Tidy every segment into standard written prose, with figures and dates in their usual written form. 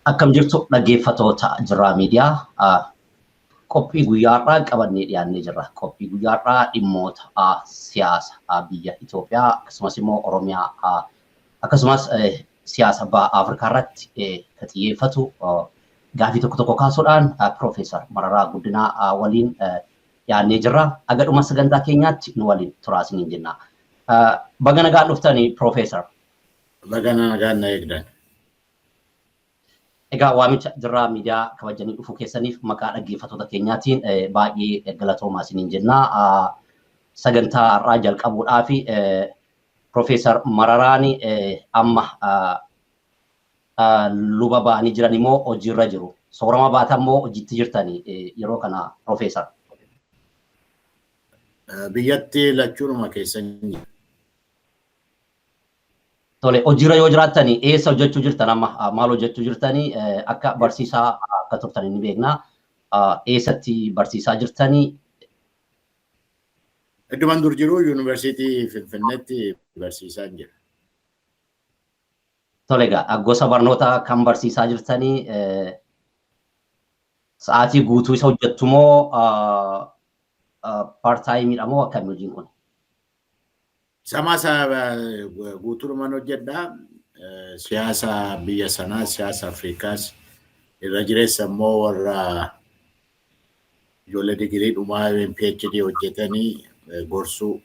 Akkam jirtu dhaggeeffattoota Jirraa miidiyaa qophii guyyaarraa qabannee dhiyaannee jirra. Qophii guyyaarraa dhimmoota siyaasa biyya Itoophiyaa akkasumas immoo Oromiyaa akkasumas siyaasa baha Afrikaa irratti kan xiyyeeffatu gaafii tokko kaasuudhaan Profeesar Mararaa Guddinaa waliin dhiyaannee jirra. Agadhuma sagantaa keenyaatti nu waliin turaasiniin jenna. Baga nagaan dhuftanii Profeesar. Baga nagaan na eegdan. Egaa waamicha Jirraa miidiyaa kabajanii dhufuu keessaniif maqaa dhaggeeffattoota keenyaatiin baay'ee galatoomaa isiniin jenna. Sagantaa har'aa jalqabuudhaa fi Profeesar Mararaan amma luba ba'anii jiran immoo hojiirra jiru. Soorama baatan immoo hojiitti jirtanii yeroo kana Profeesar. Biyyatti lachuunuma keessan jira. Tole hojiirra yoo jiraattanii eessa hojjechuu jirtan amma maal hojjechuu jirtanii akka barsiisaa akka turtanii ni beekna. Eessatti barsiisaa jirtanii? Iddoon dur jiru yuunivarsiitii Finfinneetti barsiisaa jira. Tole egaa gosa barnoota kan barsiisaa jirtanii sa'aatii guutuu isa hojjettu moo paartaayimiidha moo akkamii hojiin kun? Samasa guutuudhumaan hojjedha. Siyaasa biyya sanaa, siyaasa Afrikaas irra jireessa immoo warra ijoollee digirii dhumaa PhD hojjetanii gorsuu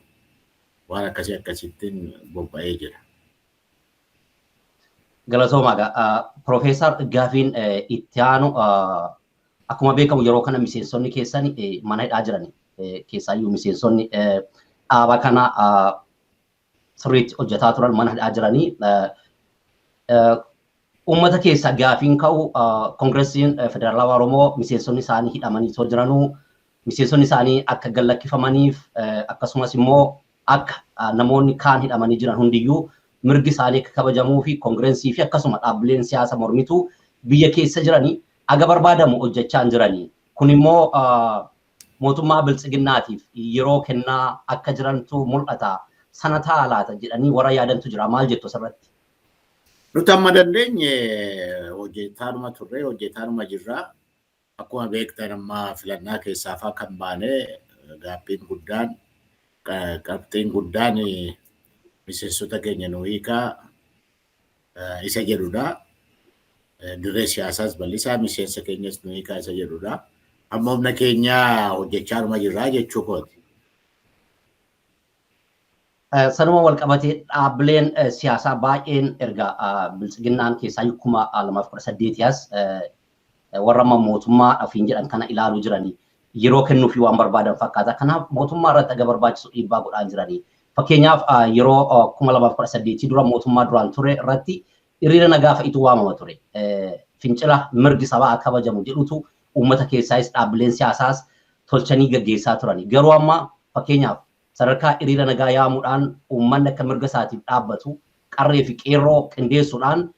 waan akkasittiin bobba'ee jira. Galatoomaa Profeesar gaafiin itti aanu akkuma beekamu yeroo kana miseensonni keessan mana hidhaa jiran keessaayyuu miseensonni dhaaba kana sirriitti hojjetaa turan mana hidhaa jiranii. Uummata keessa gaafiin ka'u Koongiresiin Federaalawaa Oromoo miseensonni isaanii hidhamanii osoo jiranuu miseensonni isaanii akka gallakkifamaniif akkasumas immoo akka namoonni kaan hidhamanii jiran hundiyyuu mirgi isaanii akka kabajamuu fi Koongiresii fi akkasuma dhaabbileen siyaasa mormituu biyya keessa jiranii aga barbaadamu hojjechaa jiranii. Kun immoo mootummaa biltsiginnaatiif yeroo kennaa akka jirantu mul'ata. Sana ta'a laata jedhanii warra yaadantu jira. Maal jettu asirratti? Nuti amma dandeenye hojjetaanuma turre hojjetaanuma jirra. Akkuma beektan amma filannaa keessaa fa'aa kan baane gaaffiin guddaan qabxiin guddaan miseensota keenya nu hiikaa isa jedhudha. Dirree siyaasaas bal'isaa miseensa keenyas nu hiikaa isa jedhudha. Amma humna keenya hojjechaanuma jirra jechuu kooti. Sanuma wal qabatee dhaabbileen siyaasaa baay'een erga biltsiginnaan keessaa 2018 warra mootummaa dhafiin jedhan kana ilaaluu jiranii yeroo kennuufi waan barbaadan fakkaata. Kanaaf mootummaa irratti aga barbaachisu dhiibbaa godhaa jiranii. Fakkeenyaaf yeroo 2018 dura mootummaa duraan ture irratti hiriira nagaa fa'itu waamama ture. Fincila mirgi sabaa akka kabajamu jedhutu uummata keessaas dhaabbileen siyaasaas tolchanii gaggeessaa turanii. Garuu amma fakkeenyaaf sadarkaa hiriira nagaa yaamuudhaan uummanni akka mirga isaatiif dhaabbatu qarree fi qeerroo qindeessuudhaan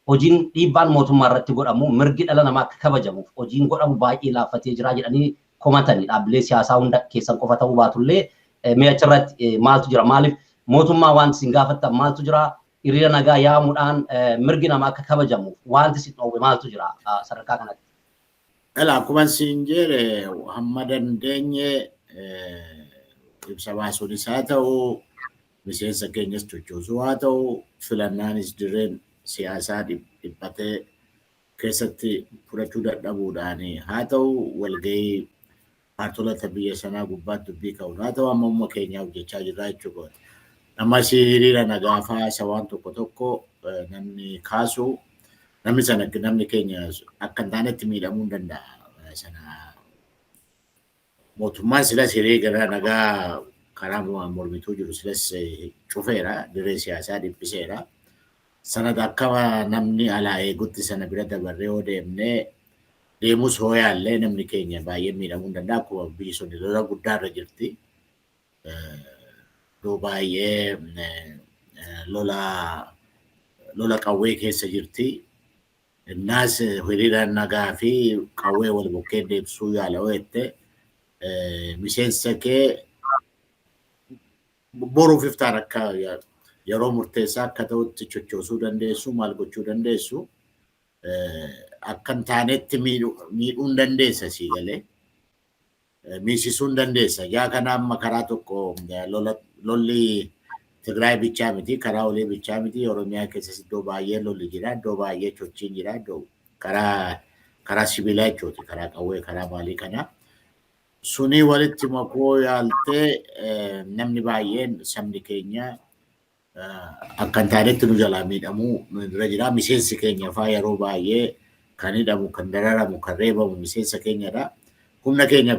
hojiin dhiibbaan mootummaa irratti godhamu mirgi dhala namaa akka kabajamuuf hojiin godhamu baay'ee laaffatee jira jedhanii komatanii dhaabbilee siyaasaa hunda keessan qofa ta'uu baatullee mee achirratti maaltu jira? Maaliif mootummaa wanti isin gaafattan maaltu jira? Hiriira nagaa yaamuudhaan mirgi namaa akka kabajamuuf wanti isin dhoowwe maaltu jira sadarkaa kanatti? Akkuma isin jedhe hamma dandeenye ibsa baasuunis haa ta'u, miseensa keenyas sochoosuu haa ta'u, filannaanis dirreen siyaasaa dhiphatee keessatti fudhachuu dadhabuudhaan haa ta'u, walgahii paartolota biyya sanaa gubbaatti dubbii ka'uun haa ta'u, amma umma keenyaa hojjechaa jirra jechuudha. Ammas hiriira nagaa fa'aa isa waan tokko namni kaasu namni keenya akka hin taanetti miidhamuu hin danda'a. Mootummaan silas hiriira nagaa karaa mormituu jiru silas cufeera, dirree siyaasaa dhiphiseera. Sanada akka namni alaa eegutti sana bira dabarree yoo deemus hoo yaallee namni keenya baay'ee miidhamuu hin danda'a. Akkuma biyyi sun lola guddaarra jirti. Iddoo baay'ee lola qawwee keessa jirti. Innaas hiriira nagaa fi qawwee wal bukkee deebisuu yaala yoo jette miseensa kee boruuf iftaan akka yeroo murteessaa akka ta'utti sochoosuu dandeessu, maal gochuu dandeessu. akkan taanetti miidhuun dandeessa sii galee. Miisisuun dandeessa. Yaa kana amma karaa tokko lolli Tigraay bichaa miti, karaa olii bichaa miti. Oromiyaa keessas iddoo baay'ee lolli jira, iddoo baay'ee sochiin jira, iddoo karaa sibiilaa jechuuti, karaa qawwee, karaa maalii kana. Suni walitti makuu yaaltee namni baay'een sabni keenya akkan taanetti nu jalaa miidhamuu irra jira. Miseensi keenya faa yeroo baay'ee kan hidhamu, kan dararamu, kan reebamu miseensa keenyadha. Humna keenya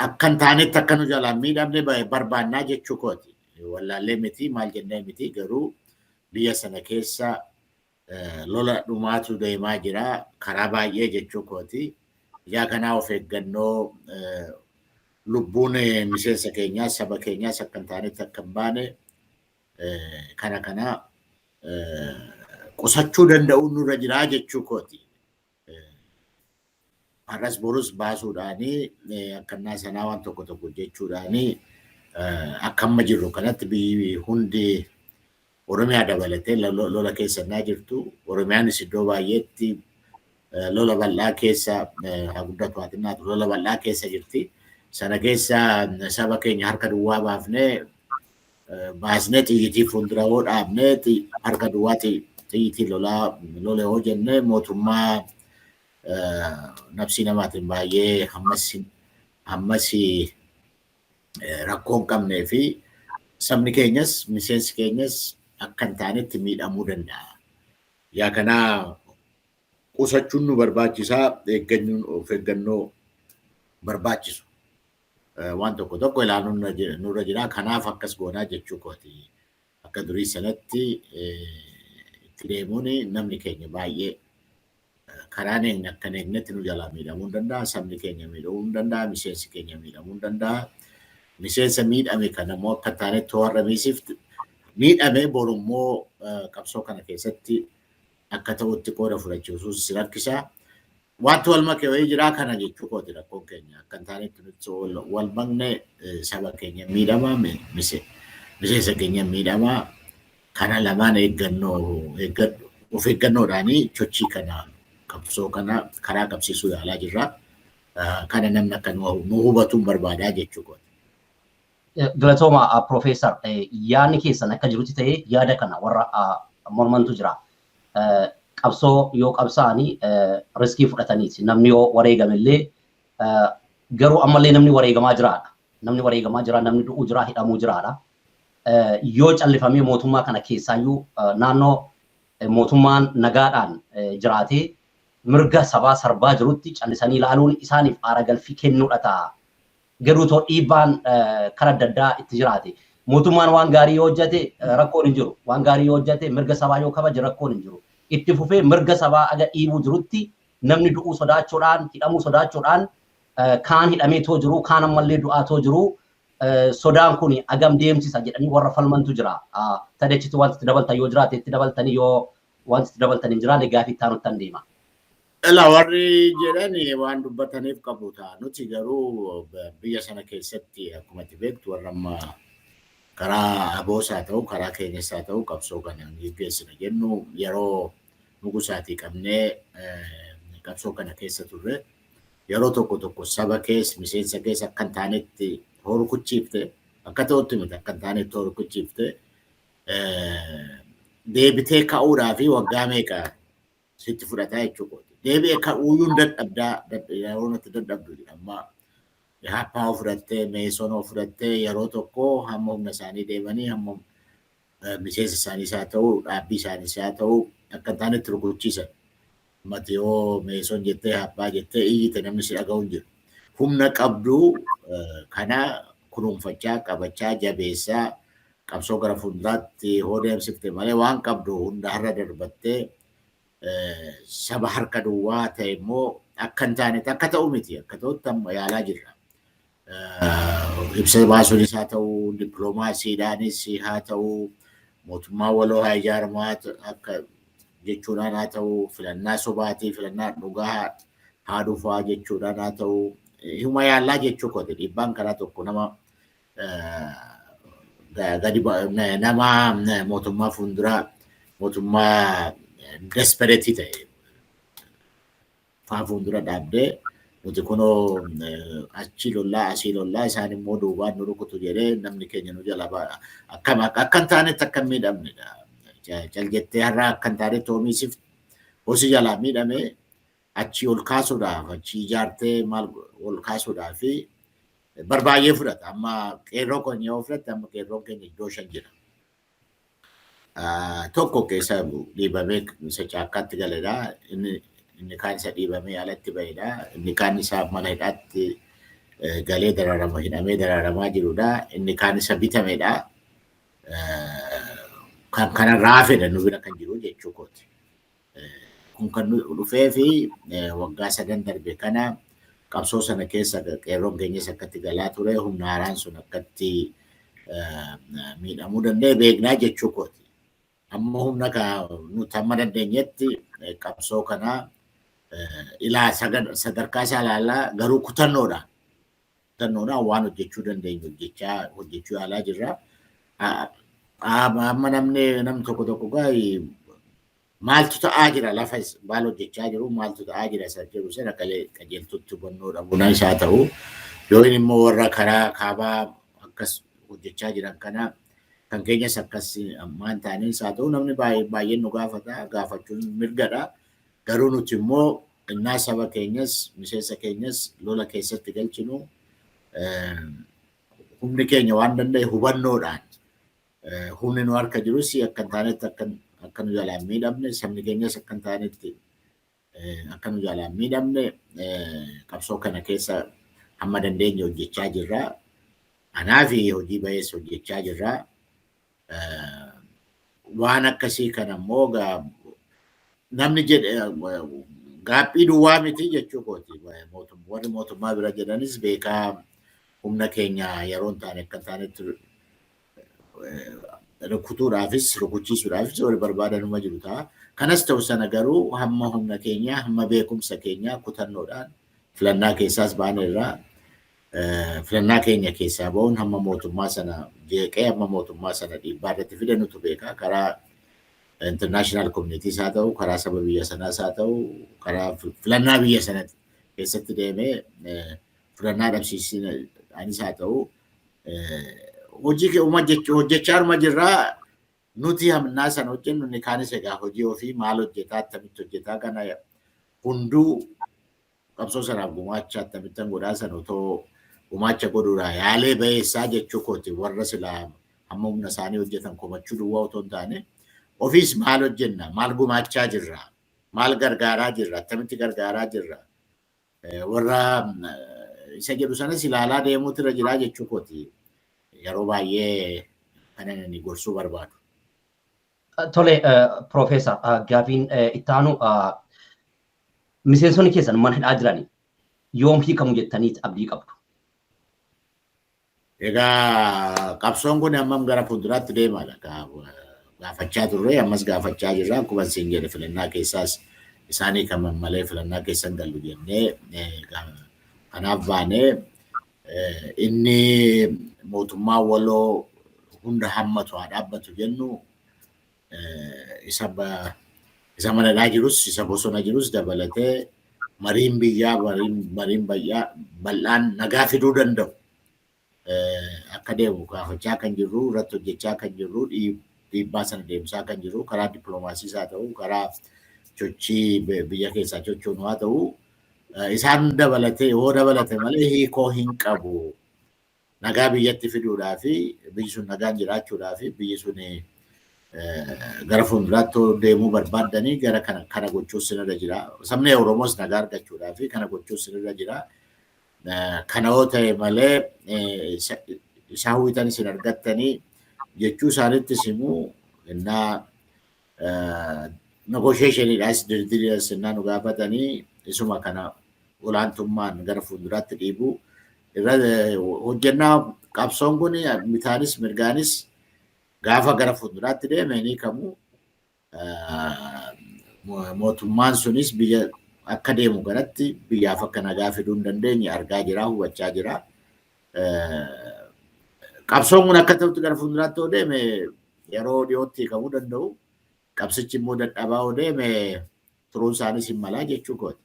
akkan taanetti akka nu jalaa miidhamne barbaannaa jechuu kooti. Wallaallee miti, maal jennee miti, garuu biyya sana keessa lola dhumaatu deemaa jira karaa baay'ee jechuu kooti. Yaa kanaa of eeggannoo lubbuun miseensa keenyaa, saba keenyaas akkan taanetti akka hin baane kana qusachuu danda'uun nurra jiraa jechuu kooti. Har'as borus baasuudhaanii akkannaa sanaa waan tokko tokko jechuudhaanii akka amma jirru kanatti biyyi hundi Oromiyaa dabalatee lola keessannaa jirtu. Oromiyaanis iddoo baay'eetti lola bal'aa keessa guddatu haatinnaatu lola bal'aa keessa jirti. Sana keessa saba keenya harka duwwaa baasnee xiyyitii fuuldura hoo dhaabnee harka duwwaa xiyyitii lola hoo jennee mootummaa nafsii namaatiin baay'ee hammas rakkoo hin qabnee fi sabni keenyas miseensi keenyas akka hin taanetti miidhamuu danda'a. Yaa kanaa qusachuun nu barbaachisaa, of eeggannoo barbaachisu. Waan tokko tokko ilaaluun nurra jira. Kanaaf akkas goonaa jechuu kooti. Akka durii sanatti itti deemuun namni keenya baay'ee karaan akka eegnetti nu jalaa miidhamuu hin danda'a. Sabni keenya miidhamuu hin danda'a. Miseensi keenya miidhamuu hin danda'a. Miseensa miidhame kana immoo akka taanetti warra miidhame borummoo qabsoo kana keessatti akka ta'utti qooda fudhachiisuus si rakkisa. Wanti wal make wayii jiraa kana jechuu kooti rakkoon keenya. Akka taanetti nuti wal makne saba keenya miidhama, miseensa keenya miidhama. Kana lamaan of eeggannoodhaanii sochii kana qabsoo kana karaa qabsiisuu yaalaa jirra. Kana namni akka nu hubatuun barbaadaa jechuu kooti. Galatooma Profeesar, yaadni keessan akka jirutti ta'ee yaada kana warra mormantu jira. Qabsoo yoo qabsaa'anii riskii fudhataniiti. Namni yoo wareegamellee garuu ammallee namni wareegamaa jiraadha. Namni wareegamaa jira, namni du'uu jira, hidhamuu jiraadha. Yoo callifamee mootummaa kana keessaayyuu naannoo mootummaan nagaadhaan jiraatee mirga sabaa sarbaa jirutti callisanii ilaaluun isaaniif aara galfii kennuudha ta'a. Garuu too dhiibbaan karaa adda addaa itti jiraate. Mootummaan waan gaarii yoo hojjete rakkoon hin jiru. Waan gaarii yoo hojjete mirga sabaa yoo kabaje rakkoon hin jiru. Itti fufee mirga sabaa aga dhiibuu jirutti namni du'uu sodaachuudhaan, hidhamuu sodaachuudhaan kaan hidhamee too jiru, kaan ammallee du'aa too jiru. Sodaan kun agam deemsisa jedhanii warra falmantu jira. Tadeechitti wanti itti dabaltan yoo jiraate itti dabaltanii yoo wanti itti dabaltan hin jiraanne gaafii itti aanutti deema. Warri jedhani waan dubbataniif qabu ta'a. Nuti garuu biyya sana keessatti akkuma itti beektu warra amma karaa aboosaa ta'u, karaa keenyas haa ta'u qabsoo kana gaggeessina jennu yeroo nugusaatii qabnee qabsoo kana keessa turre yeroo tokko saba keessa miseensa keessa akka hin taanetti horukuchiifte akka ta'utti miti akka hin taanetti horukuchiifte deebitee ka'uudhaa fi waggaa meeqa sitti fudhataa jechuudha. Deebi'ee ka'uuyyuun yeroo nuti dadhabdu amma happaa fudhattee meesonoo fudhattee yeroo tokko hamma humna isaanii deemanii hamma miseensa isaaniis haa ta'u dhaabbii isaaniis haa ta'u akka taanetti rukuchiisan. Mati yoo meeson jettee happaa jettee iyyite namni si dhaga'u hin jiru. Humna qabdu kana kunuunfachaa qabachaa jabeessaa qabsoo gara fuulduraatti hoo deemsifte malee waan qabdu hunda har'a darbattee saba harka duwwaa ta'e immoo akka hin taanetti akka ta'u miti akka ta'utti amma yaalaa jirra. Ibsa baasuunis haa ta'u dippiloomaasiidhaanis haa ta'u mootummaa waloo haa ijaaramu akka jechuudhaan haa ta'u filannaa sobaatii filannaa dhugaa haa dhufaa jechuudhaan haa ta'u hima yaalaa jechuu kooti. Dhiibbaan karaa tokko nama gadi nama mootummaa fuulduraa mootummaa desperate ta'e faafuun dura dhaabdee nuti kunoo achi lollaa asii lollaa isaan immoo duubaan nu rukutu jedhee namni keenya nu jala ba'a. Akkan taanetti akkan miidhamnedha. Caljettee har'aa akkan taanetti oomisif hosi jalaa miidhamee achi ol kaasuudhaaf achi ijaartee maal ol kaasuudhaaf fi barbaay'ee fudhata. Amma qeerroo keenya yoo fudhatte amma qeerroon keenya iddoo 5 jira. Tokko keessa dhiibamee isa caakkaatti galedha. Inni kaan isa dhiibamee alatti bahedha. Inni kaan isa mana hidhaatti galee hidhamee dararamaa jirudha. Inni kaan isa bitamedha. Kan kanarraa fedha nu bira kan jiru jechuu kooti. Kun kan dhufee fi waggaa 3 darbe kana qabsoo sana keessa qeerroon keenyas akkatti galaa ture humna haaraan sun akkatti miidhamuu danda'e beeknaa jechuu kooti. Amma humna nuti amma dandeenyetti qabsoo kana sadarkaa isaa ilaalaa garuu kutannoodhaan waan hojjechuu dandeenyu hojjechuu yaalaa jirra. Amma namni tokko maaltu ta'aa jira lafa baal hojjechaa jiru maaltu ta'aa jira isa jedhu sana qajeeltutti hubannoo dhabuun isaa ta'u yoo immoo warra karaa kaabaa akkas hojjechaa jiran kana kan keenyas akkas ammaan taaneen isaa ta'u namni baay'een nu gaafata gaafachuun mirgadha. Garuu nuti immoo innaa saba keenyas miseensa keenyas lola keessatti galchinu humni keenya waan danda'e hubannoodhaan humni nu harka jirus akka taanetti akka nu jalaan miidhamne sabni keenyas akka taanetti akka nu jalaan miidhamne qabsoo kana keessa hamma dandeenye hojjechaa jirra. Anaa fi hojii bayees hojjechaa jirra. Waan akkasii kana immoo namni jedhe gaaffii duwwaa miti jechuu kooti. Warri mootummaa bira jedhanis beekaa humna keenya yeroo taane akka taanetti rukutuudhaafis rukuchiisuudhaafis wal barbaadanuma jiru ta'a. Kanas ta'u sana garuu hamma humna keenya hamma beekumsa keenya kutannoodhaan filannaa keessaas baaneerraa filannaa keenya keessaa ba'uun hamma mootummaa sana jeeqee hamma mootummaa sana dhiibbaa irratti fide nutu beeka. Karaa international communities haa ta'u karaa saba biyya sanaas haa ta'u karaa filannaa biyya sana keessatti deemee filannaa dhabsiisaanis haa ta'u hojii hojjechaa jirraa nuti hamnaa sana hojjennu inni kaanis egaa hojii ofii maal hojjetaa attamitti hojjetaa kana hunduu qabsoo sanaaf gumaacha attamittan godhaa sana otoo gumaacha godhuudhaa yaalee bayeessaa jechuu kooti. Warra silaa hamma humna isaanii hojjetan komachuu duwwaa otoo hin taane ofiis maal hojjenna maal gumaachaa jirra maal gargaaraa jirra attamitti gargaaraa jirra warra isa jedhu sanas ilaalaa deemuutu irra jiraa jechuu kooti. Yeroo baay'ee kana inni gorsuu barbaadu. Tole Profeesar Gaafiin ittaanu miseensonni keessan mana hidhaa jiranii yoom hiikamu jettaniit abdii qabdu? Egaa qabsoon kun ammam gara fuulduraatti deemaadha. Gaafachaa turre ammas gaafachaa jirra. Akkuma isin jedhe filannaa keessaas isaanii kan malee filannaa keessan gallu jennee kanaaf baanee inni mootummaa waloo hunda hammatu haa dhaabbatu jennu isa manadhaa jirus isa bosona jirus dabalatee mariin biyyaa mariin bal'aan nagaa fiduu danda'u akka deemu gaafachaa kan jirru irratti hojjechaa kan jirru dhiibbaa sana deemsaa kan jirru karaa dippiloomaasiis haa ta'u karaa sochii biyya keessaa sochoon haa ta'u isaan dabalatee yoo dabalate malee hiikoo hin qabu. Nagaa biyyatti fiduudhaa fi biyyi sun nagaan jiraachuudhaa fi biyyi sun gara fuulduraatti deemuu barbaaddanii gara kana gochuus sinirra jira. Sabni Oromoos nagaa argachuudhaa fi kana gochuus sinirra jira. Kana yoo ta'e malee isaa hawwitan isin argattanii jechuu isaanittis immoo innaa negotiationiidhaas diriiriidhaas innaa nu gaafatanii isuma kana olaantummaan gara fuulduraatti dhiibuu irra hojjennaa qabsoon kun bitaanis mirgaanis gaafa gara fuulduraatti deeme ni kamu mootummaan sunis biyya akka deemu kanatti biyyaaf akka nagaa fiduu hin dandeenye argaa jira hubachaa jira. Qabsoon kun akka ta'utti gara fuulduraatti deeme yeroo dhiyootti hiikamuu danda'u. qabsichi immoo dadhabaa deeme turuun isaanis hin malaa jechuu kooti.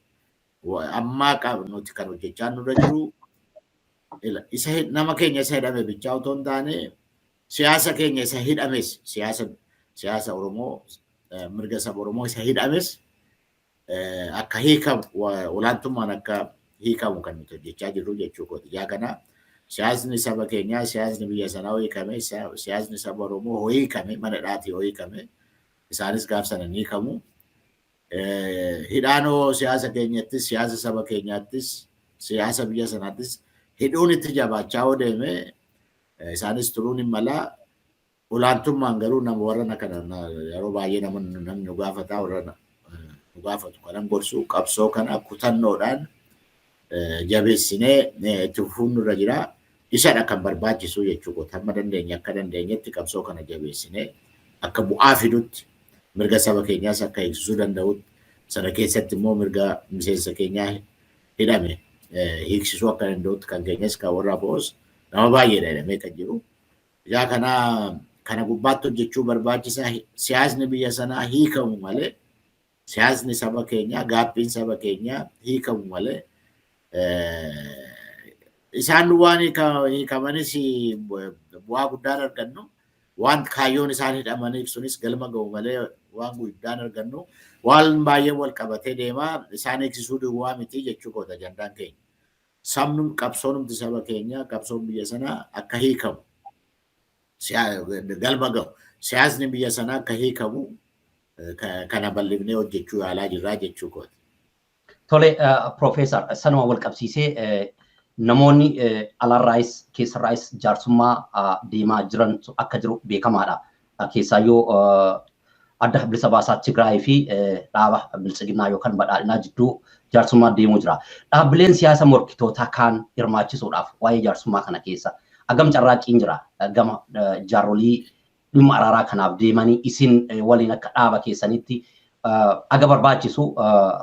Ammaa nuti kan hojjechaa nurra jiru isa nama keenya isa hidhame bichaa otoo hin taane siyaasa keenya isa hidhames siyaasa Oromoo mirga saba Oromoo isa hidhames akka hiikamu olaantummaan akka hiikamu kan nuti hojjechaa jirru jechuu kooti. Yaa kana siyaasni saba keenyaa siyaasni biyya sanaa hiikame siyaasni saba Oromoo hiikame mana dhaatii hiikame isaanis gaafsan hiikamu. Hidhaanoo siyaasa keenyattis siyaasa saba keenyaattis siyaasa biyya sanaattis hidhuun itti jabaachaa deeme isaanis turuun hin malaa. Olaantummaan garuu nama warra kana yeroo baay'ee namni nu gaafataa warra nu gaafatu kanan gorsuu qabsoo kana kutannoodhaan jabeessinee itti fufuun nurra jira. Isadha kan barbaachisu jechuudha. Hamma dandeenya akka dandeenyetti qabsoo kana jabeessinee akka bu'aa fidutti mirga saba keenyaas akka eegsisuu danda'utti sana keessatti immoo mirga miseensa keenyaa hidhame hiiksisuu akka danda'utti kan keenyas kan warra bo'os nama baay'eedha jedhamee kan jiru. Yaa kana gubbaatti hojjechuu barbaachisaa siyaasni biyya sanaa hiikamu malee siyaasni saba keenyaa gaaffiin saba keenyaa hiikamu malee isaan waan hiikamanis bu'aa guddaan argannu waan kaayyoon isaan hidhamaniif sunis galma ga'u malee waan guddaan argannu waan baay'ee wal qabatee deemaa isaan eegsisuu duwwaa miti jechuu koota ajandaan keenya. Sabni qabsoon saba keenyaa qabsoon biyya sanaa akka hiikamu galma ga'u siyaasni biyya sanaa akka hiikamu kana bal'ifnee hojjechuu yaalaa jirraa jechuu kooti. Tole Profeesar sanuma wal qabsiisee namoonni alarraayis keessarraayis jaarsummaa deemaa jiran akka jiru beekamaadha. Keessaayyoo adda bilisa baasaa Tigraay fi dhaaba bilisiginnaa yookaan badhaadhinaa jidduu jaarsummaa deemuu jira. Dhaabbileen siyaasa morkitootaa kaan hirmaachisuudhaaf waa'ee jaarsummaa kana keessa agam carraaqqiin jira gama jaarolii dhimma araaraa kanaaf deemanii isin waliin akka dhaaba keessanitti aga barbaachisu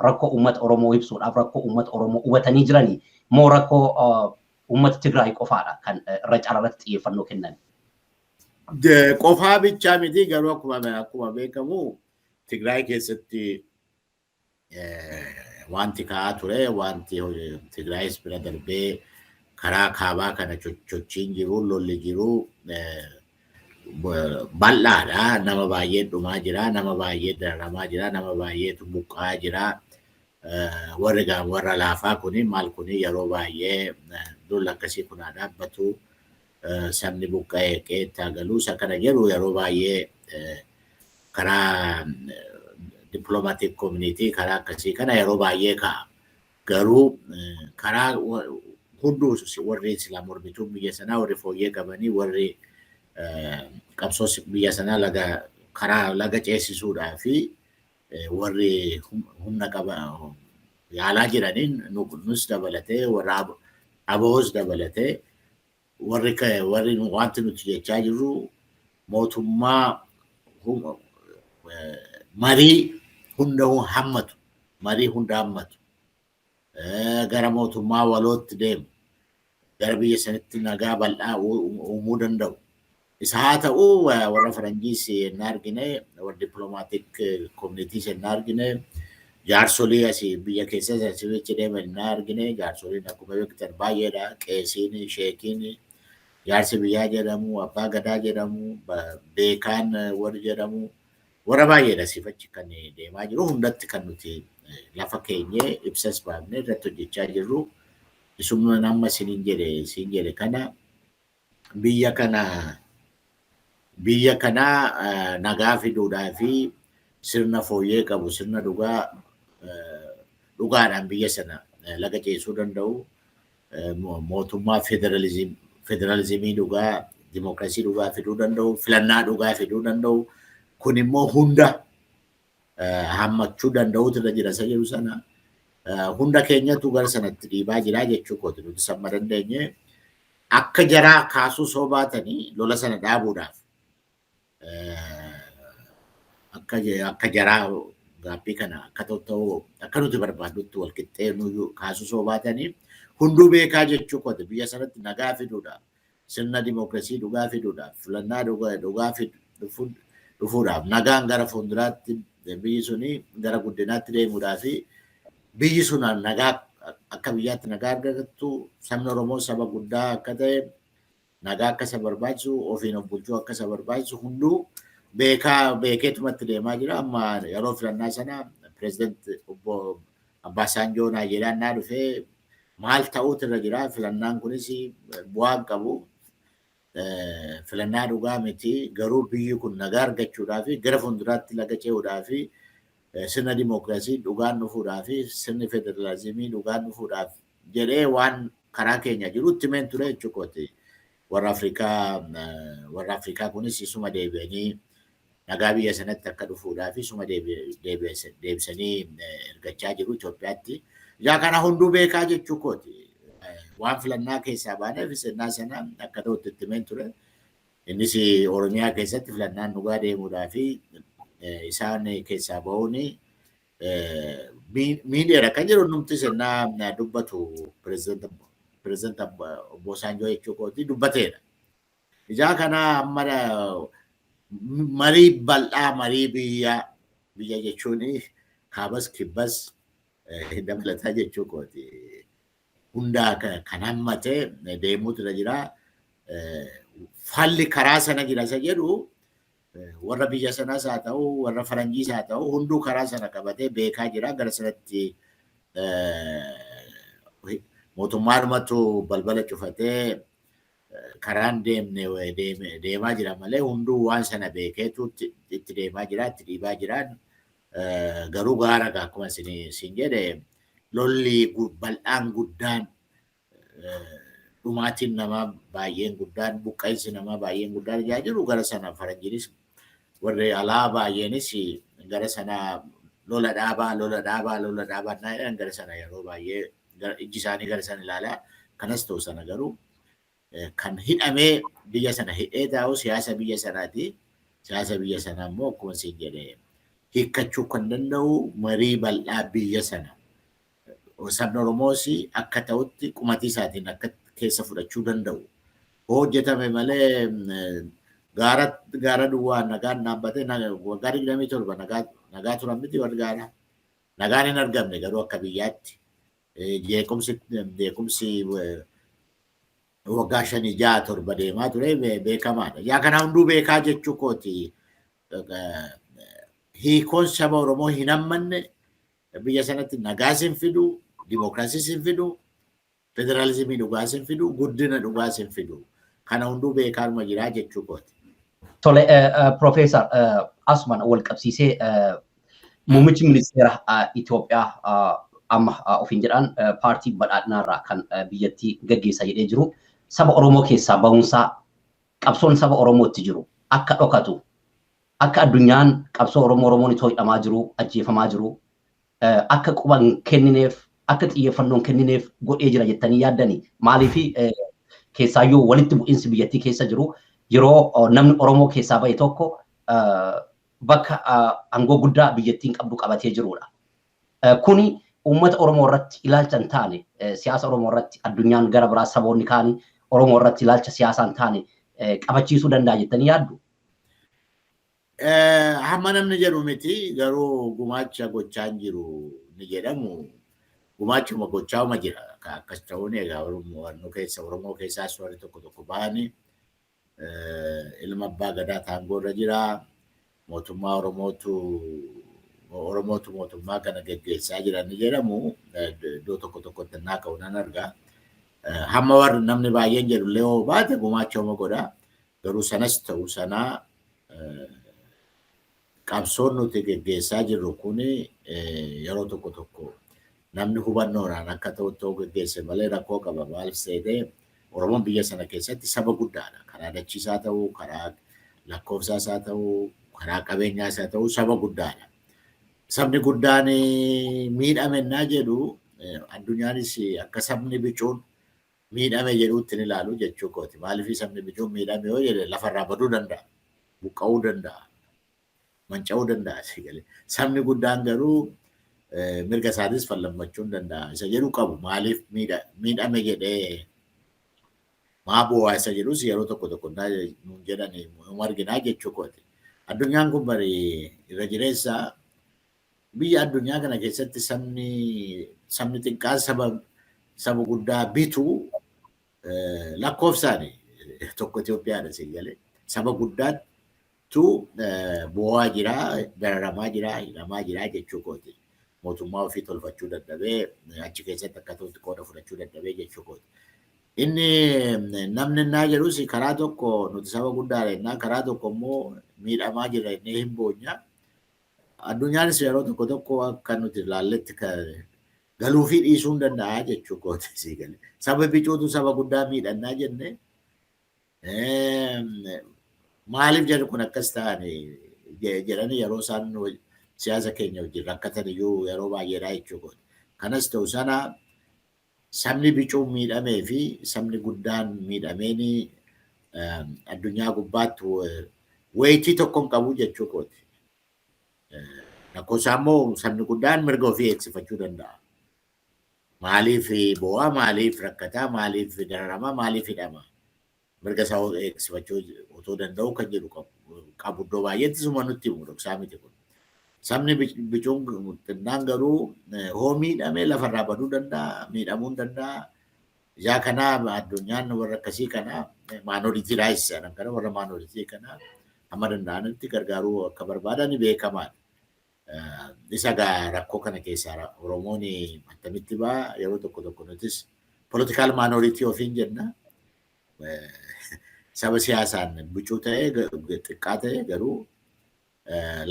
rakkoo uummata Oromoo ibsuudhaaf rakkoo uummata Oromoo hubatanii jiranii moo rakkoo uummata Tigraay qofaadha kan irra carraatti xiyyeeffannoo kennan. Qofaa bichaa miti garuu akkuma beekamu Tigraay keessatti wanti ka'aa ture wanti Tigraayis bira darbee karaa kaabaa kana chochiin jiru lolli jiru bal'aadha. Nama baay'ee dhumaa jira nama baay'ee dararamaa jira nama baay'eetu buqqa'aa jira. Warra laafaa kuni maal kuni yeroo baay'ee lola akkasii kun dhaabbatu sabni buqqa'ee qeettaa galuu isa kana jedhu yeroo baay'ee karaa diplomatic community karaa akkasii kana yeroo baay'ee ka'a. Garuu karaa hunduu warri silaa mormituu biyya sanaa warri fooyyee qabanii warri qabsoo biyya sanaa karaa laga ceesisuudhaa fi warri humna qaba yaalaa jiraniin nus dabalatee warra aboos dabalatee warri wanti nuti jechaa jirru mootummaa marii hunda hammatu gara mootummaa walootti deemu gara biyya sanitti nagaa bal'aa uumuu danda'u. Isa haa ta'u warra faranjiis hin argine warra diplomatic communities hin argine jaarsolii asii biyya keessas asitti deeman hin argine jaarsoliin akkuma beektan baay'eedha. Qeesiin sheekiin jaarsi biyyaa jedhamu abbaa gadaa jedhamu beekaan warri jedhamu warra baay'eedha sifachi kan deemaa jiru hundatti kan nuti lafa keenyee ibsas baafnee irratti hojjechaa jirru. Isuma nama siin jedhe kana biyya kana nagaa fiduudhaa fi sirna fooyyee qabu sirna dhugaadhaan biyya sana laga ceesuu danda'u mootummaa federalizimii dhugaa dimokiraasii dhugaa fiduu danda'u filannaa dhugaa fiduu danda'u kun immoo hunda hammachuu danda'utu irra jira isa jedhu sana hunda keenyatu gara sanatti dhiibaa jira jechuu kooti nuti samma dandeenye akka jaraa kaasuu soo baatanii lola sana dhaabuudhaaf akka jaraa gaaffii kana akka ta'u akka nuti barbaaddutti wal qixxee nuyi kaasuu soo baatanii hunduu beekaa jechuu kooti biyya sanatti nagaa fiduudhaaf sirna dimokiraasii dhugaa fiduudhaaf filannaa dhugaa dhufuudhaaf nagaan gara fuulduraatti biyyi suni gara guddinaatti deemuudhaa fi biyyi sun nagaa akka biyyaatti nagaa argattu sabni Oromoo saba guddaa akka ta'e nagaa akka isa barbaachisu ofiin of bulchuu akka isa barbaachisu hunduu beekeetumatti deemaa jira. Amma yeroo filannaa sana pireezidaantii obbo Abbaasaanjoo Naayijeeriyaa dhufee maal ta'uutu irra jira. Filannaan kunis bu'aa qabu. Filannaa dhugaa miti. Garuu biyyi kun nagaa argachuudhaa fi gara fuulduraatti laga ce'uudhaa fi sirna dimookiraasii dhugaan dhufuudhaa fi sirni federaalizimii dhugaan dhufuudhaaf jedhee waan karaa keenya jirutti meen ture jechuudha. Warra Afrikaa kunis isuma deebi'anii nagaa biyya sanatti akka dhufuudhaa fi isuma deebisanii ergachaa jiru Itoophiyaatti. Yaa kana hunduu beekaa jechuudha. Waan filannaa keessaa baaneef sirnaa sana akka ta'utti itti meen ture. Innis Oromiyaa keessatti filannaan dhugaa deemuudhaa fi isaan keessaa ba'uun miidheera kan jiru numti sirnaa dubbatu pireezidaantii obbo Saanjoo jechuudha dubbateera. Ijaa kana amma marii bal'aa marii biyya jechuun kaabas kibbas dabalataa jechuudha. Hundaa kan hammatee deemuutu irra jira. Falli karaa sana jira isa jedhu warra biyya sanaas haa ta'u warra faranjiis haa ta'u hunduu karaa sana qabatee beekaa jira. Gara sanatti mootummaadhumatu balbala cufatee karaan deemaa jira malee hunduu waan sana beekeetu itti deemaa jira, itti dhiibaa jiran. Garuu gaara akkuma isin jedhe lolli bal'aan guddaan dhumaatiin namaa baay'een guddaan buqqa'insi namaa baay'een guddaan ijaa jiru gara sana faranjiinis warri alaa baay'eenis gara sana lola dhaabaa naayidhaan gara sana yeroo baay'ee ijji isaanii gara sana ilaalaa kanas ta'u sana garuu kan hidhamee biyya sana hidhee taa'u siyaasa biyya sanaati. Siyaasa biyya sanaa immoo akkuma isin jedhe hiikkachuu kan danda'u marii bal'aa biyya sana. Sabni Oromoos akka ta'utti qumatii isaatiin akka keessa fudhachuu danda'u. Hojjetame malee gaara duwwaa nagaan dhaabbatee waggaa 27 nagaa turan miti warri gaara. Nagaan hin argamne garuu akka biyyaatti jeequmsi waggaa 5-6-7 deemaa ture beekamaadha. Yaa kana hunduu beekaa jechuu kooti. Hiikoon saba Oromoo hin hammanne biyya sanatti nagaas hin fidu, dimookiraasiis hin fidu, federaalizimii dhugaas hin fidu, guddina dhugaas hin fidu. Kana hunduu beekaadhuma jiraa jechuu kooti. Tole, Profeesar Asumaan wal qabsiisee muummichi ministeera Itoophiyaa amma ofiin jedhaan paartii badhaadhinaarraa kan biyyattii gaggeessaa jedhee jiru saba Oromoo keessaa bahumsaa qabsoon saba Oromootti jiru akka dhokatu akka addunyaan qabsoo Oromoon itoo hidhamaa jiru ajjeefamaa jiru akka quban kennineef akka xiyyeeffannoon kennineef godhee jira jettanii yaaddanii maaliif keessaayyuu walitti bu'iinsi biyyattii keessa jiru yeroo namni Oromoo keessaa bahe tokko bakka aangoo guddaa biyyattiin qabdu qabatee jirudha. Kuni uummata Oromoo irratti ilaalcha hin taane siyaasa Oromoo irratti addunyaan gara biraa saboonni kaanii Oromoo irratti ilaalcha siyaasaa hin taane qabachiisuu danda'a jettanii yaaddu? Hamma namni jedhu miti garuu gumaacha gochaa hin jiru ni jedhamu. Gumaachuma gochaa'uma jira. Akkas ta'uun egaa Oromoo keessaas warri tokko ba'anii ilma abbaa gadaa taangoo irra jira. Mootummaa Oromootu mootummaa kana geggeessaa jiran ni jedhamu. Iddoo tokkotti naa ka'u nan argaa. Hamma warri namni baay'een jedhullee hoo baate gumaachuma godha. Garuu sanas ta'u sanaa qabsoon nuti geggeessaa jirru kun yeroo tokko namni hubannoodhaan akka ta'u geggeesse malee rakkoo qaba. Maaliif seetee Oromoon biyya sana keessatti saba guddaadha. Karaa dachiisaa ta'uu, karaa lakkoofsaas haa ta'uu, karaa qabeenyaas haa ta'uu saba guddaadha. Sabni guddaan miidhamennaa jedhu addunyaanis akka sabni bicuun miidhame jedhuutti ni ilaalu jechuu kooti. Maaliif sabni bicuun miidhame yoo jedhe lafarraa baduu danda'a, buqqa'uu danda'a, manca'uu danda'a. Sabni guddaan garuu mirga isaatis fallammachuu danda'a. Isa jedhu qabu maaliif miidhame jedhee maa bu'aa isa jedhus yeroo tokko nuun jedhanii arginaa jechuu kooti. Addunyaan kun bari irra jireessa biyya addunyaa kana keessatti sabni xiqqaan saba guddaa bitu lakkoofsaani tokko Itoophiyaadha sigalee saba guddaatu bu'aa jira, dararamaa jira, hidhamaa jira jechuu kooti. Mootummaa ofii tolfachuu dadhabee achi keessatti akka ta'utti qooda fudhachuu dadhabee jechuu kooti. Inni namni innaa jedhus karaa tokko nuti saba guddaadha innaa karaa tokko immoo miidhamaa jira innee hin boonya. Addunyaanis yeroo tokko tokko akka nuti ilaalletti galuu fi dhiisuu hin danda'a jechuu kooti sigalee. Saba bicuutu saba guddaa miidhannaa jenne maaliif jedhu kun akkas ta'ani jedhanii yeroo isaan siyaasa keenya wajjin rakkatan iyyuu yeroo baay'eedhaa jechuu kooti. Kanas ta'u sana sabni bicuun miidhamee fi sabni guddaan miidhameeni addunyaa gubbaatti wayitii tokko hin qabu jechuu kooti. Lakkoofsa immoo sabni guddaan mirga ofii eegsifachuu danda'a. Maaliif bo'aa, maaliif rakkataa, maaliif dararamaa, maaliif hidhama? Mirga isaa eegsifachuu otoo danda'u kan jedhu qabu iddoo baay'eetti suma nutti himu dhoksaa miti kun. Sabni bicuun xinnaan garuu hoo miidhamee lafarraa baduu danda'a, miidhamuu hin danda'a. Ijaa kanaa addunyaan warra akkasii kanaa maanoritii raayisaan kana warra maanoritii kanaa hamma danda'anitti gargaaruu akka barbaadan beekamaadha. Isa gaa rakkoo kana keessaa Oromoon attamitti ba'a yeroo tokko tokko nutis politikaal maanoritii ofiin jenna. Saba siyaasaan bicuu ta'ee xiqqaa ta'e garuu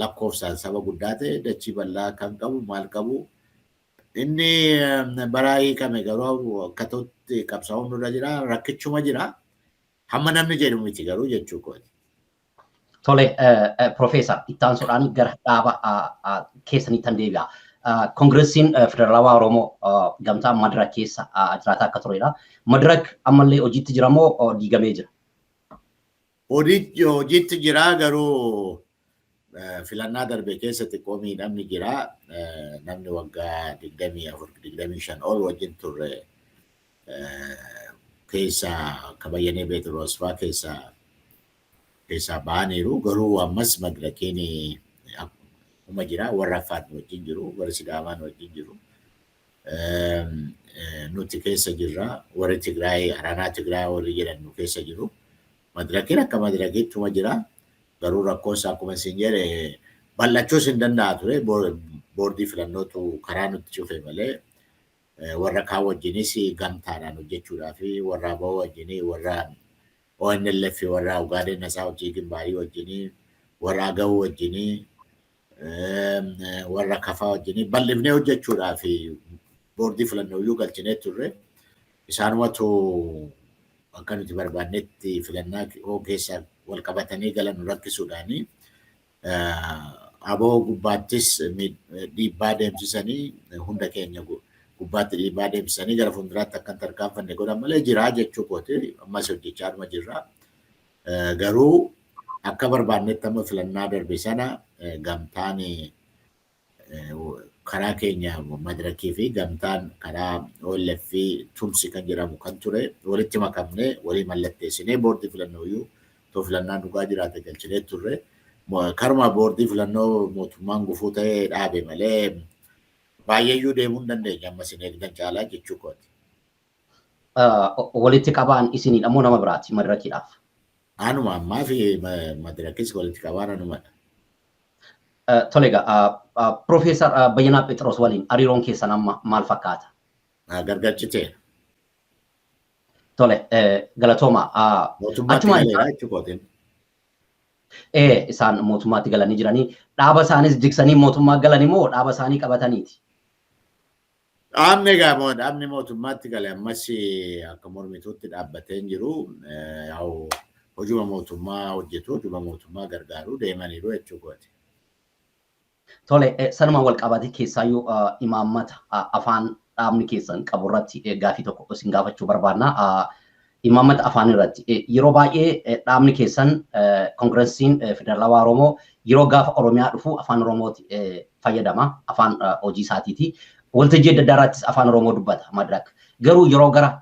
lakkoofsaan saba guddaa ta'e dachii bal'aa kan qabu maal qabu inni baraa hiikame garuu akka ta'utti qabsaa'uun nurra jira rakkichuma jira hamma namni jedhu miti garuu jechuu kooti. Tole, Profeesar, itti aansuudhaan gara dhaaba keessanitti kan deebi'a. Koongiresiin Federaalawaa Oromoo gamtaa Madirak keessa jiraataa akka turedha. Madirak ammallee hojiitti jira moo diigamee jira? Hojiitti jira garuu filannaa darbe keessatti miidhamni jira. Namni waggaa 24-25 ol wajjin turre keessaa Kabayyanee Beexiroos fa'aa keessaa ba'aniiru garuu ammas Madirakiin akkuma jira warra Affaar wajjin jiru warri Sidaamaan wajjin jiru nuti keessa jirra warri Tigraay Araanaa Tigraay warri jedhan nu keessa jiru Madirakiin akka Madirakiittuma jira garuu rakkoon isaa akkuma isin jedhe bal'achuus hin danda'a ture boordii filannootu karaa nutti cufe malee warra kaan wajjinis gamtaadhaan hojjechuudhaa fi warra ABO wajjinii warra ONLF warra Ugaaden Nasaa hojii Gimbaarii wajjinii warra Agawuu wajjinii warra Kafaa wajjinii bal'ifnee hojjechuudhaa fi boordii filannoo iyyuu galchinee turre isaanumatu akka nuti barbaannetti filannaa keessaa wal qabatanii galan rakkisuudhaani ABO gubbaattis dhiibbaa deemsisanii hunda keenya gubbaatti dhiibbaa deemsisanii gara fuulduraatti akka tarkaanfanne godhan malee jiraa jechuu kooti ammas hojjechaadhuma jirra. Garuu akka barbaannetti amma filannaa darbe sana gamtaan karaa keenya Madirakii fi gamtaan karaa OLF tumsi kan jedhamu kan ture walitti makamnee walii mallatteessinee boordii filannoo iyyuu too filannaan dhugaa jiraate galchinee turre karuma boordii filannoo mootummaan gufuu ta'ee dhaabe malee baay'eeyyuu deemuu hin dandeenya ammas hin eegdan caalaa jechuu kooti. Walitti qabaan isinidha moo nama biraati Madirakiidhaaf? Anuma ammaa fi Madirakis walitti qabaan anumadha. Tole egaa Profeesar Bayyanaa Phexros waliin hariiroon keessan amma maal fakkaata? Gargarchitee. Tole galatooma. Mootummaatti galeera jechuu kootiin. Isaan mootummaatti galanii jiranii dhaaba isaanis jigsanii mootummaa galanii moo dhaaba isaanii qabataniiti? Dhaabni egaa dhaabni mootummaatti gale ammas akka mormituutti dhaabbatee hin jiru. Hojuma mootummaa hojjetu, hojuma mootummaa gargaaru deemaniiru jechuu kooti. Tole sanuma wal qabate keessaayyuu imaammata afaan dhaabni keessan qabu irratti gaafii tokko isin gaafachuu barbaanna. Imaammata afaan irratti yeroo baay'ee dhaabni keessan koongiresiin Federaalawaa Oromoo yeroo gaafa Oromiyaa dhufu afaan Oromooti fayyadama afaan hojii isaatiiti. Waltajjii adda addaa irrattis afaan Oromoo dubbata Madirak. Garuu yeroo gara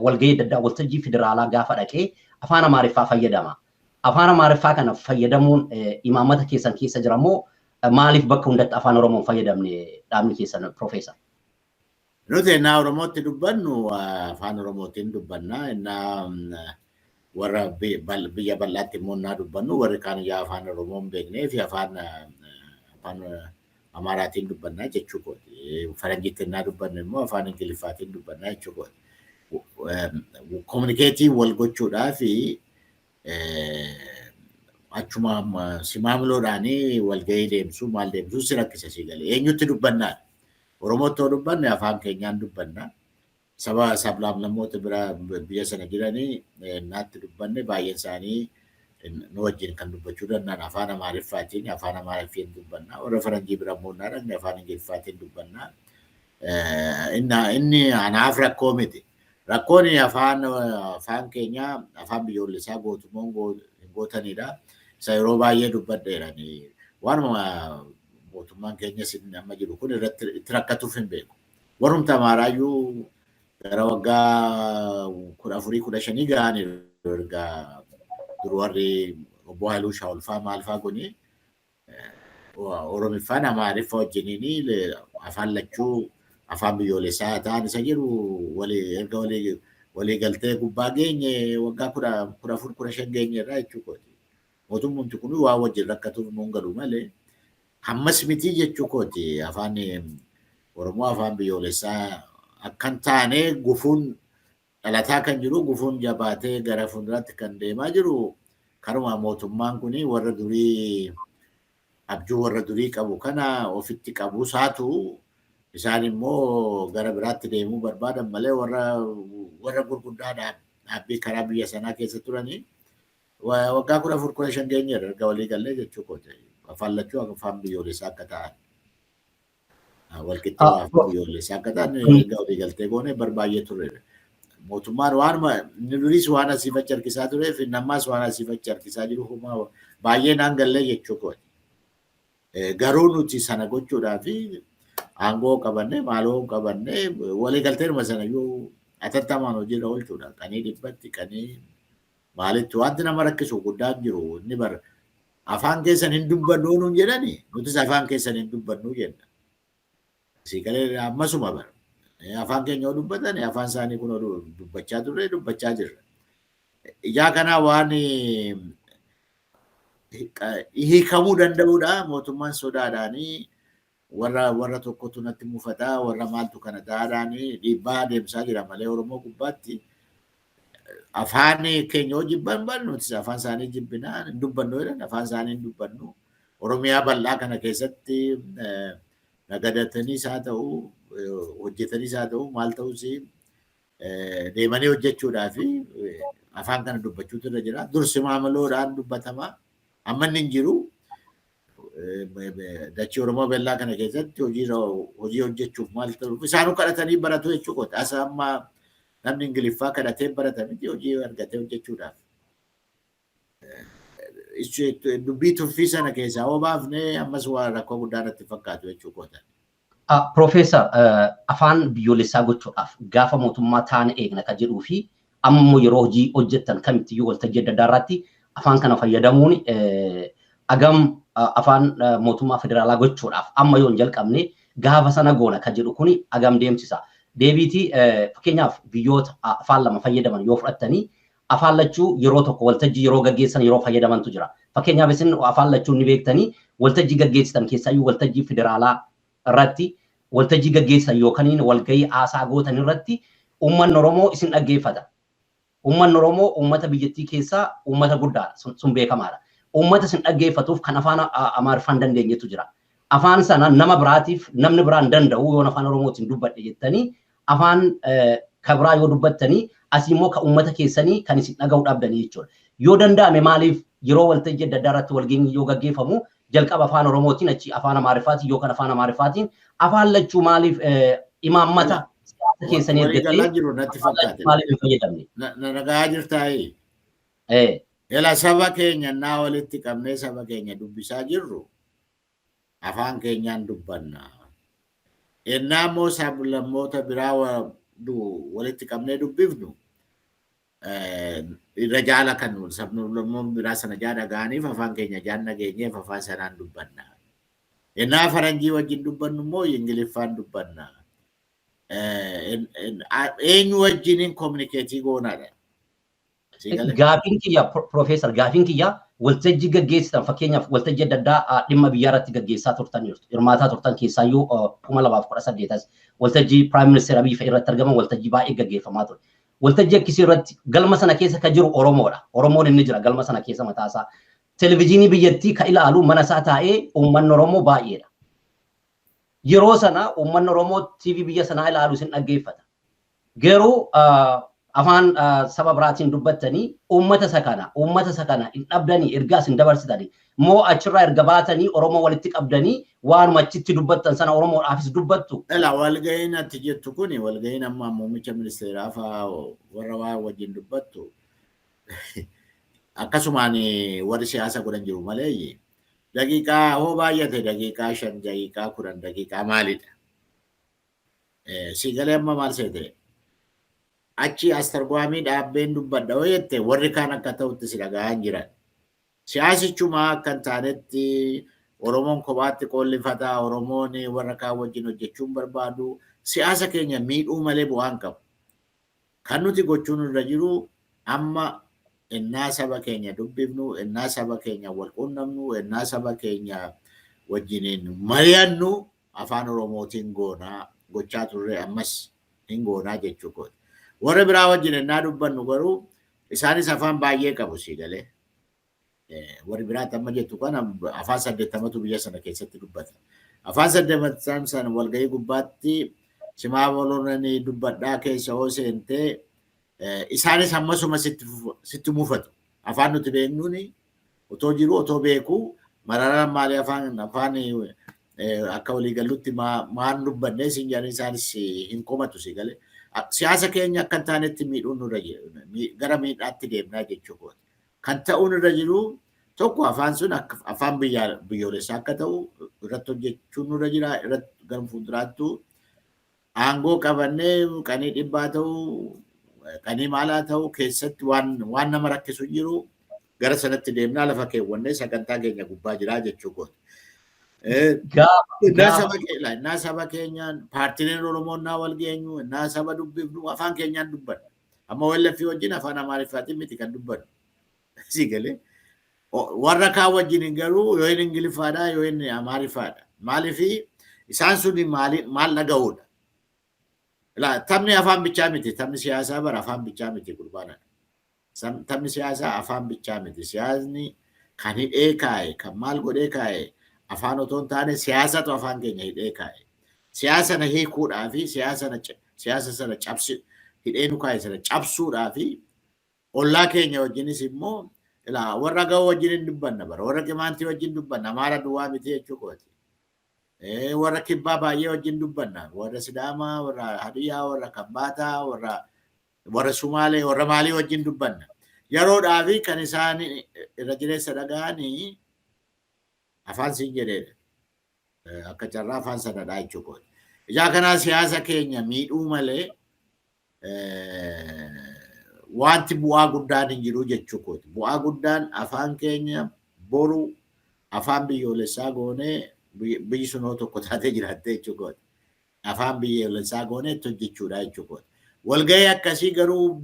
walgahii adda addaa waltajjii federaalaa gaafa dhaqee afaan Amaariffaa fayyadama. afaan Amaariffaa kana fayyadamuun imaammata keessan keessa jira moo maaliif bakka hundatti afaan Oromoon fayyadamne dhaabni keessan Profeesar? Nuti innaa Oromootti dubbannu afaan Oromootiin dubbanna. Innaa warra biyya bal'aatti immoo innaa dubbannu warri kaan yaa afaan Oromoon beeknee fi afaan Amaaraatiin dubbannaa jechuu kooti. Faranjiitti innaa dubbannu immoo afaan Ingiliffaatiin dubbannaa jechuu kooti. Kominikeetii wal gochuudhaa fi achuma simaamiloodhaanii walgahii deemsuu maal deemsuu si rakkisa si galee. Eenyutti dubbannaa? Oromootti yoo dubbanne afaan keenyaan dubbanna. Saba sablammoota bira biyya sana jiranii naatti dubbanne baay'een isaanii nu wajjin kan dubbachuu danda'an afaan Amaariffaatiin afaan Amaariffaan dubbanna. Warra Faranjii bira immoo naa dhaqne afaan Ingiliffaatiin dubbanna. Inni anaaf rakkoo miti. Rakkoon afaan keenya afaan biyyoolessaa gootummoon gootanidha. Isa yeroo baay'ee dubbadheerani. Waanuma mootummaan keenya sin amma jiru kun irratti itti rakkatuuf hin beeku. Warrumti Amaaraayyuu gara waggaa 14-15 ga'aniiru erga dur warri obbo Haayiluu Shaawulfaa maalfaa kuni Oromiffaan Amaariffa wajjiniin afaan lachuu afaan biyyoolessaa ta'an isa jiru erga walii galtee gubbaa geenye waggaa 14-15 geenye irraa jechuudha. Mootummaan kun waa wajjin rakkatuuf nuun galu malee hammas miti jechuudha. Afaan Oromoo afaan biyyoolessaa akkan taane gufuun dhalataa kan jiru gufuun jabaatee gara fuulduraatti kan deemaa jiru karuma mootummaan kun warra durii abjuu warra durii qabu kana ofitti qabu saatu isaan immoo gara biraatti deemuu barbaadan malee warra gurguddaa dhaabbii karaa biyya sanaa keessa turanii waggaa 14-15 geenye erga walii gallee jechuudha. Afaan lachuu afaan biyyoolessaa akka ta'an. Walqixxee afaan biyyoolessaa akka ta'an erga walii galtee goone barbaay'ee ture. Mootummaan waanuma inni duris waan asii fachi harkisaa tureef nammas waan asii fachi harkisaa jiru baay'ee naan gallee jechuudha. Garuu nuti sana gochuudhaaf aangoo qabanne maaloo qabanne walii galteeruma sana yoo atattamaan hojiirra oolchuudha. Qanii dhibbatti qanii maalitti wanti nama rakkisu guddaan jiru inni bara afaan keessan hin dubbannu nuun jedhani nutis afaan keessan hin dubbannu jenna. Siikalee ammasuma bara afaan keenya yoo dubbatan afaan isaanii kun dubbachaa turre dubbachaa jirra. Ijaa kanaa waan hiikamuu danda'uudha mootummaan sodaadhaanii warra tokkotu natti mufataa warra maaltu kana ta'aadhaanii dhiibbaa deemsaa jira malee Oromoo gubbaatti afaan keenya yoo jibban nutis afaan isaanii jibbinaa hin dubbannu jedhan afaan isaanii hin dubbannu. Oromiyaa bal'aa kana keessatti nagadataniis haa ta'u hojjetaniis haa ta'u maal ta'us deemanii hojjechuudhaa fi afaan kana dubbachuutu irra jira. Dursi maamaloodhaan dubbatama. Amma inni hin jiru. Dachii Oromoo bal'aa kana keessatti hojii hojjechuuf maal ta'uuf isaanuu kadhatanii baratu jechuudha. Asa amma namni Ingiliffaa kadhatee barata miti hojii argatee hojjechuudhaaf. Dubbii tuffii sana keessaa hoo baafnee ammas waan rakkoo guddaa natti fakkaatu jechuudha. Profeesar afaan biyyoolessaa gochuudhaaf gaafa mootummaa taane eegna kan jedhuu fi amma immoo yeroo hojii hojjettan kamittiyyuu waltajjii adda addaa irratti afaan kana fayyadamuun agam afaan mootummaa federaalaa gochuudhaaf amma yoo hin jalqabne gaafa sana goona kan jedhu kuni agam deemsisa. Deebiitii fakkeenyaaf biyyoota afaan lama fayyadaman yoo fudhattanii afaan lachuu yeroo tokko waltajjii yeroo gaggeessan yeroo fayyadamantu jira. Fakkeenyaaf isin afaan lachuu ni beektanii waltajjii gaggeessitan keessaayyuu waltajjii federaalaa irratti waltajjii gaggeessan yookaan walgahii haasaa gootan irratti uummanni Oromoo isin dhaggeeffata. Uummanni Oromoo uummata biyyattii keessaa uummata guddaadha sun beekamaadha. Uummata isin dhaggeeffatuuf kan afaan Amaariffaan dandeenyetu jira. Afaan sana nama biraatiif namni biraan danda'u yoo afaan Oromootiin dubbadhe jettanii afaan kabraa yoo dubbattanii asii immoo kan uummata keessanii kan isin dhaga'uu dhabdanii jechuudha. Yoo danda'ame maaliif yeroo waltajjii adda addaa irratti walgahii yoo gaggeeffamu jalqaba afaan Oromootiin achi afaan Amaariffaatiin yookaan afaan Amaariffaatiin afaan lachuu maaliif imaammata siyaasa keessanii ergattee maaliif hin fayyadamne? Nagaa jirtaayii. Ela saba keenya naa walitti qabnee saba keenya dubbisaa jirru afaan keenyaan dubbanna. Ennaa immoo sablammoota biraa walitti qabnee dubbifnu irra jaala kan sabni biraa sana jaala ga'aniif afaan keenya jaan nageenyeef afaan sanaan dubbanna. Ennaa faranjii wajjin dubbannu immoo ingiliffaan dubbanna. Eenyu wajjiniin kominikeetii goonaadha. Gaafiin kiyya Profeesar gaafiin kiyya waltajjii gaggeessitan fakkeenyaaf waltajjii adda addaa dhimma biyyaa irratti gaggeessaa turtaniirtu. Hirmaataa turtan keessaayyuu 2018 waltajjii Piraayim Ministeera biyya irratti argaman waltajjii baay'ee gaggeeffamaa ture. Waltajjii akkasii irratti galma sana keessa kan jiru Oromoodha. Oromoon inni jira galma sana keessa mataasaa. Televezyiinii biyyattii kan ilaalu mana isaa taa'ee uummanni Oromoo baay'eedha. Yeroo sana uummanni Oromoo TV biyya sanaa ilaalu isin dhaggeeffata. Garuu afaan saba biraatiin dubbattanii uummata isa kana hin dhabdanii ergaas hin dabarsitanii moo achirraa erga baatanii Oromoo walitti qabdanii waanuma achitti dubbattan sana Oromoodhaafis dubbattu. Walga'iin ati jettu kuni walga'iin amma muummicha ministeeraa fa'aa warra waa wajjin dubbattu akkasumaan warri siyaasa godhan jiru malee daqiiqaa hoo baay'ate daqiiqaa 5 daqiiqaa 10 daqiiqaa maalidha. Siigalee amma maal seete? Achi astargwaamii dhaabbeen dubbadha yoo jette warri kaan akka ta'utti si dhaga'an jiran. Siyaasichumaa akkan taanetti Oromoon kophaatti qoollifataa Oromoon warra kaan wajjin hojjechuun barbaadu siyaasa keenya miidhuu malee bu'aan qabu. Kan nuti gochuun irra jiru amma ennaa saba keenya dubbifnu, ennaa saba keenya wal quunnamnu, ennaa saba keenya wajjiniin mari'annu afaan Oromootiin goonaa gochaa turre ammas hin goonaa jechuudha. Warra biraa wajjin ennaa dubbannu garuu isaanis afaan baay'ee qabu siigalee. Warri biraa amma jettu kana afaan 80tu biyya sana keessatti dubbata. Afaan 80 sana walgahii gubbaatti simaa waloonanii dubbadhaa keessa hoo seentee isaanis ammasuma sitti mufatu. Afaan nuti beeknuuni otoo jiru otoo beeku Mararaan maalii afaan akka waliigallutti maan dubbannee siin jedhan isaanis hin komatu siigalee. Siyaasa keenya akka taanetti miidhuun nurra jiru gara miidhaatti deemnaa jechuudha. Kan ta'uun irra jiru tokko afaan sun afaan biyyoolessaa akka ta'u irratti hojjechuun nurra jira. Irratti gara fuulduraattu aangoo qabannee qanii dhibbaa ta'u qanii maalaa ta'u keessatti waan nama rakkisu jiru gara sanatti deemnaa lafa keewwannee sagantaa keenya gubbaa jiraa jechuudha. Innaa saba keenyaan paartileen Oromoon naa wal geenyu innaa saba dubbifnu afaan keenyaan dubbanna. Amma wallaffii wajjin afaan Amaariffaatiin miti kan dubbannu. Siigalee warra kaan wajjin garuu yoo hin Ingiliffaadhaa yoo hin Amaariffaadha. Maaliif isaan sun maal dhaga'uudha. Taphni afaan bichaa miti. Taphni siyaasaa bara afaan bichaa miti gurbaadha. Taphni siyaasaa afaan bichaa miti. Siyaasni kan hidhee kaa'e kan maal godhee kaa'e afaan otoo hin taane siyaasatu afaan keenya hidhee kaa'e. Siyaasa sana hiikuudhaa fi siyaasa sana hidhee nu kaa'e sana cabsuudhaa fi ollaa keenya wajjinis immoo warra ga'oo wajjin hin dubbanna bara. Warra Qimaantii wajjin dubbanna. Amaara duwwaa miti jechuudha. Warra Kibbaa baay'ee wajjin dubbanna. Warra Sidaamaa, warra Hadiyyaa, warra Kambaataa, warra Sumaalee, warra maalii wajjin dubbanna. Yeroodhaa fi kan isaan irra jireessa dhaga'anii afaan siin jedheedha. Akka carraa afaan sanadhaa jechuudha. Ijaa kanaa siyaasa keenya miidhuu malee wanti bu'aa guddaan hin jiru jechuudha. Bu'aa guddaan afaan keenya boru afaan biyyoolessaa goonee biyyi sunoo tokko taatee jiraattee jechuudha. Afaan biyyoolessaa goonee itti hojjechuudha jechuudha. Walgahii akkasii garuu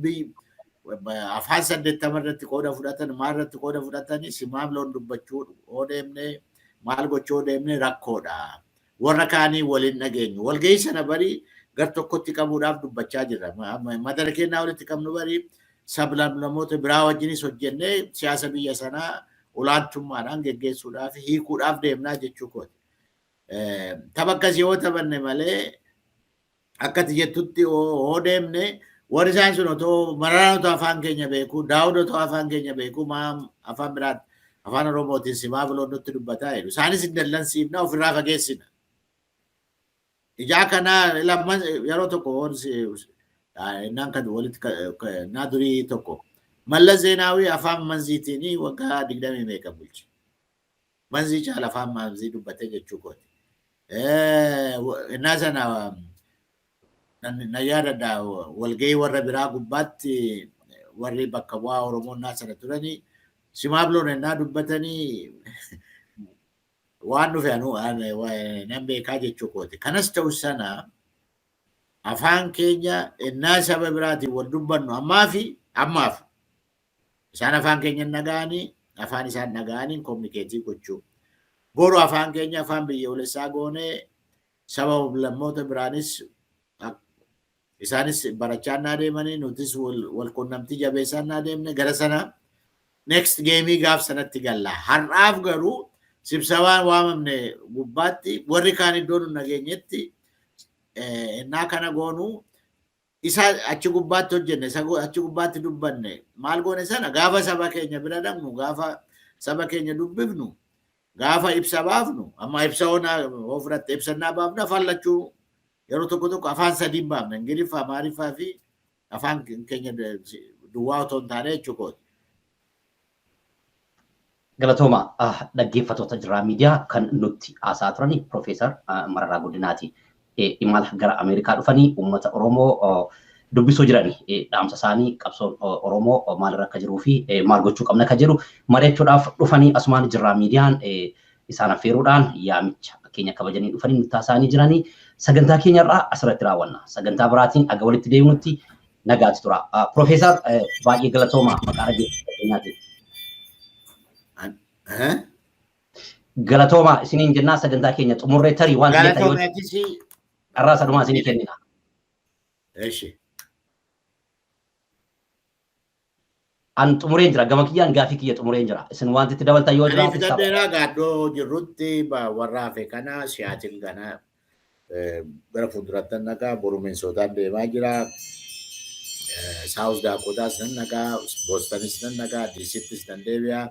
afaan 80 irratti qooda fudhatan maal irratti qooda fudhatanii simaaf loon dubbachuu oo deemnee maal gochuu deemnee rakkoodha. Warra kaanii waliin dhageenyu. Walgahii sana barii gar tokkotti qabuudhaaf dubbachaa jirra. Madara kennaa walitti qabnu barii sablammoota biraa wajjinis hojjennee siyaasa biyya sanaa olaantummaadhaan geggeessuudhaaf hiikuudhaaf deemnaa jechuudha. Tapha akkasii yoo taphanne malee akkati jettutti yoo deemne warri isaan sun otoo Mararaan otoo afaan keenya beeku, Daawud otoo afaan keenya beeku, afaan biraatti afaan Oromootiin simaa biloon nutti dubbataa jedhu. Isaanis hin dallansiifna ofirraa fageessina. Ijaa kanaa yeroo tokko innaan kan walitti naa durii tokko Mallas Zeenaawii afaan manziitiin waggaa 20 meeqa bulche. Manzii caala afaan manzii dubbatee jechuudha. Innaa sana na yaadadha walgahii warra biraa gubbaatti warri bakka bu'aa Oromoo naa sana turanii simaabloon ennaa dubbatanii waan dhufe nan beekaa jechuu kooti. Kanas ta'u sana afaan keenya ennaa saba biraatiin wal dubbannu ammaaf isaan afaan keenya naga'anii afaan isaan naga'anii kominikeetii gochuu. Boru afaan keenya afaan biyyoolessaa goonee saba lammoota biraanis isaanis barachaa naa deemanii nutis wal qunnamtii jabeessaa naa deemne gara sana next game gaaf sanatti galla. Har'aaf garuu sibsabaan waamamne gubbaatti warri kaan iddoo nu nageenyetti ennaa kana goonuu isa achi gubbaatti hojjenne achi gubbaatti dubbanne maal goone sana gaafa saba keenya bira dhaqnu gaafa saba keenya dubbifnu gaafa ibsa baafnu amma ibsa ofirratti ibsannaa baafnu afaan lachuu yeroo tokko afaan sadii baafna Ingiliffaa Amaariffaa fi afaan keenya duwwaa otoo hin taane jechuudha. Galatooma dhaggeeffattoota Jirraa miidiyaa kan nutti haasaa turani Profeesar Mararaa Guddinaati. Imala gara Ameerikaa dhufanii uummata Oromoo dubbisuu jirani. Dhaamsa isaanii qabsoon Oromoo maalirra akka jiruu fi maal gochuu qabna akka jiru mari'achuudhaaf dhufanii asumaan Jirraa miidiyaan isaan affeeruudhaan yaamicha keenya kabajanii dhufanii nutti haasaanii jiranii. Sagantaa keenyarraa asirratti raawwanna. Sagantaa biraatiin aga walitti deebinutti nagaatti tura. Profeesar baay'ee galatooma maqaa dhaggeeffattoota keenyaatiin. Galatooma isiniin jennaa sagantaa keenya xumurree tarii waan ta'eef carraa sadumaa isinii kennina. An xumureen jira gama kiyyaan gaafii kiyya xumureen jira. Isin wanti itti dabaltan yoo jiraatu ibsa. Ani fidadheeraa gaaddoo jirrutti warra hafe kana siyaatiin kana gara fuulduratti nagaa borumeensootaan deemaa jira. South Dakotaas nan nagaa, Bostonis nan nagaa, DCttis nan deebi'a.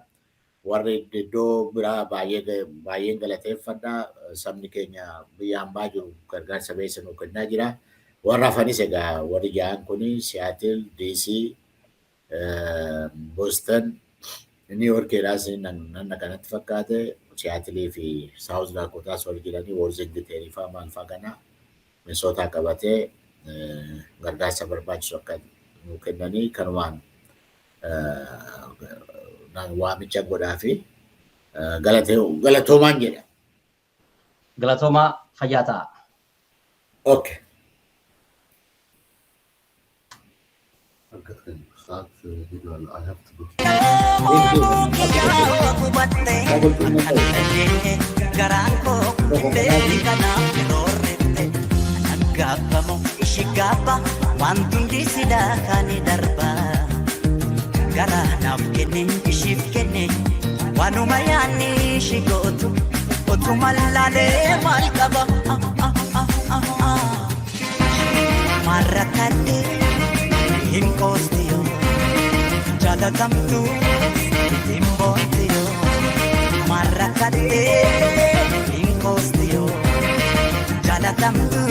Warri iddoo biraa baay'een galateeffadha. Sabni keenya biyya hambaa jiru gargaarsa beessa nuu kennaa jira. Warra hafanis egaa warri ja'an kuni Seattle, DC, Boston, New Yorkidhaas nan kanatti fakkaate. Seattle fi South Dakotaas wal jedhanii Washington fa'aa maal fa'aa kana Minnesota qabatee gargaarsa barbaachisu akka nuu kennanii kanumaan waamicha godhaa fi galatoomaan jedha. Galatoomaa fayyaa ta'a. Okay. I have to go. Garanaaf kenne ishiif kenne waanuma yaanni ishii gootu otuma laalee maal qaba marra kadhee hin qoostiyoo jaalatamtu hin boontiyoo marra kadhee hin qoostiyoo jaalatamtu